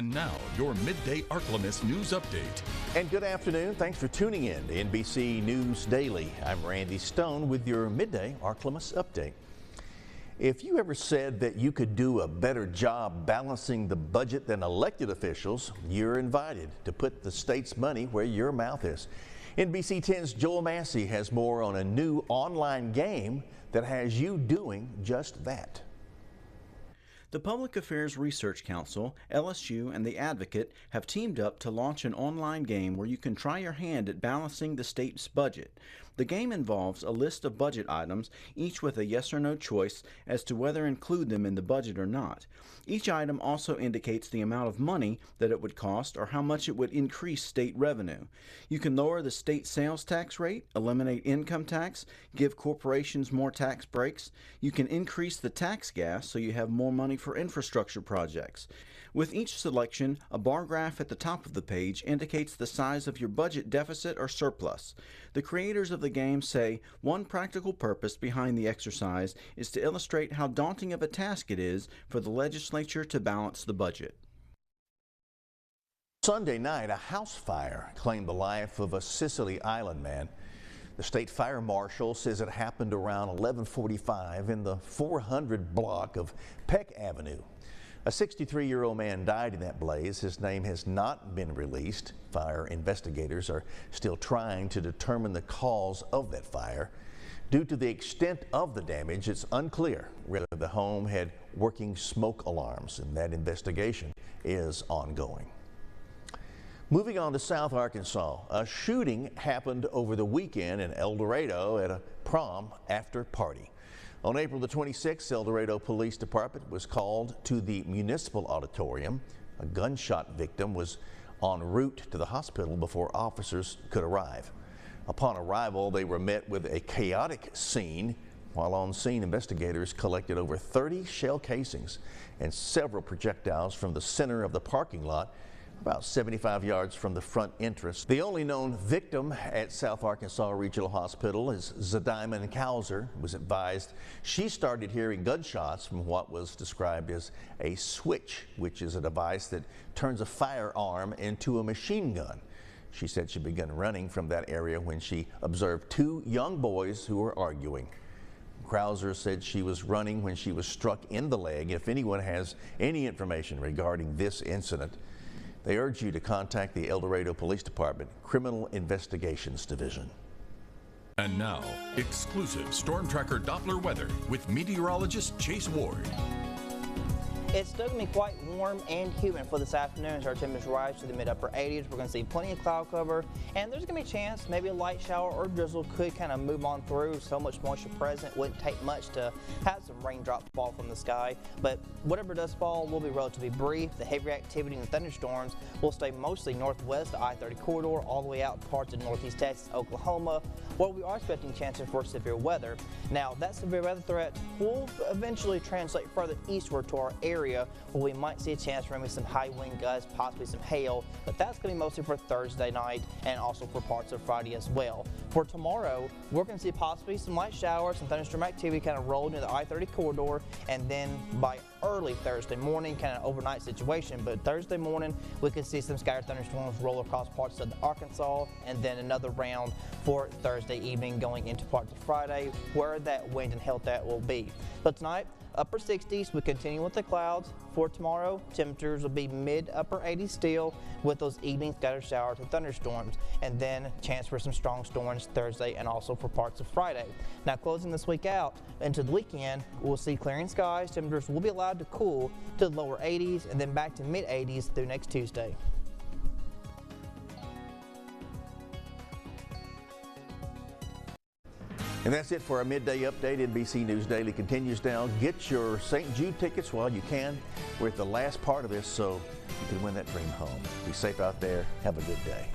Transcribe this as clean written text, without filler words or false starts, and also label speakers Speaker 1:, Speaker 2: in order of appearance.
Speaker 1: And now, your Midday Ark-La-Miss news update.
Speaker 2: And good afternoon. Thanks for tuning in to NBC News Daily. I'm Randy Stone with your Midday Ark-La-Miss update. If you ever said that you could do a better job balancing the budget than elected officials, you're invited to put the state's money where your mouth is. NBC 10's Joel Massey has more on a new online game that has you doing just that.
Speaker 3: The Public Affairs Research Council, LSU, and The Advocate have teamed up to launch an online game where you can try your hand at balancing the state's budget. The game involves a list of budget items, each with a yes or no choice as to whether to include them in the budget or not. Each item also indicates the amount of money that it would cost or how much it would increase state revenue. You can lower the state sales tax rate, eliminate income tax, give corporations more tax breaks. You can increase the tax gas so you have more money for infrastructure projects. With each selection, a bar graph at the top of the page indicates the size of your budget deficit or surplus. The creators of the game say one practical purpose behind the exercise is to illustrate how daunting of a task it is for the legislature to balance the budget.
Speaker 2: Sunday night, a house fire claimed the life of a Sicily Island man. The state fire marshal says it happened around 11:45 in the 400 block of Peck Avenue. A 63-year-old man died in that blaze. His name has not been released. Fire investigators are still trying to determine the cause of that fire. Due to the extent of the damage, it's unclear whether the home had working smoke alarms, and that investigation is ongoing. Moving on to South Arkansas, a shooting happened over the weekend in El Dorado at a prom after party. On April the 26th, El Dorado Police Department was called to the municipal auditorium. A gunshot victim was en route to the hospital before officers could arrive. Upon arrival, they were met with a chaotic scene. While on scene, investigators collected over 30 shell casings and several projectiles from the center of the parking lot, about 75 yards from the front entrance. The only known victim at South Arkansas Regional Hospital is Zadiman Kauser. It was advised she started hearing gunshots from what was described as a switch, which is a device that turns a firearm into a machine gun. She said she began running from that area when she observed two young boys who were arguing. Krauser said she was running when she was struck in the leg. If anyone has any information regarding this incident, they urge you to contact the El Dorado Police Department Criminal Investigations Division.
Speaker 1: And now, exclusive Storm Tracker Doppler weather with meteorologist Chase Ward.
Speaker 4: It's still going to be quite warm and humid for this afternoon as our temperatures rise to the mid-upper 80s. We're going to see plenty of cloud cover, and there's going to be a chance maybe a light shower or drizzle could kind of move on through. So much moisture present, wouldn't take much to have some raindrops fall from the sky. But whatever does fall will be relatively brief. The heavy activity and the thunderstorms will stay mostly northwest of I-30 corridor all the way out to parts of northeast Texas, Oklahoma, where we are expecting chances for severe weather. Now, that severe weather threat will eventually translate further eastward to our area, where we might see a chance for maybe some high wind gusts, possibly some hail, but that's going to be mostly for Thursday night and also for parts of Friday as well. For tomorrow, we're going to see possibly some light showers, some thunderstorm activity kind of rolled into the I-30 corridor, and then by early Thursday morning, kind of overnight situation, but Thursday morning we could see some scattered thunderstorms roll across parts of Arkansas, and then another round for Thursday evening going into parts of Friday, where that wind and hail threat will be. But tonight, upper 60s, we continue with the clouds. For tomorrow, temperatures will be mid-upper 80s still, with those evening scattered showers and thunderstorms, and then chance for some strong storms Thursday and also for parts of Friday. Now, closing this week out into the weekend, we'll see clearing skies. Temperatures will be allowed to cool to the lower 80s and then back to mid-80s through next Tuesday.
Speaker 2: And that's it for our midday update. NBC News Daily continues now. Get your St. Jude tickets while you can. We're at the last part of this, so you can win that dream home. Be safe out there. Have a good day.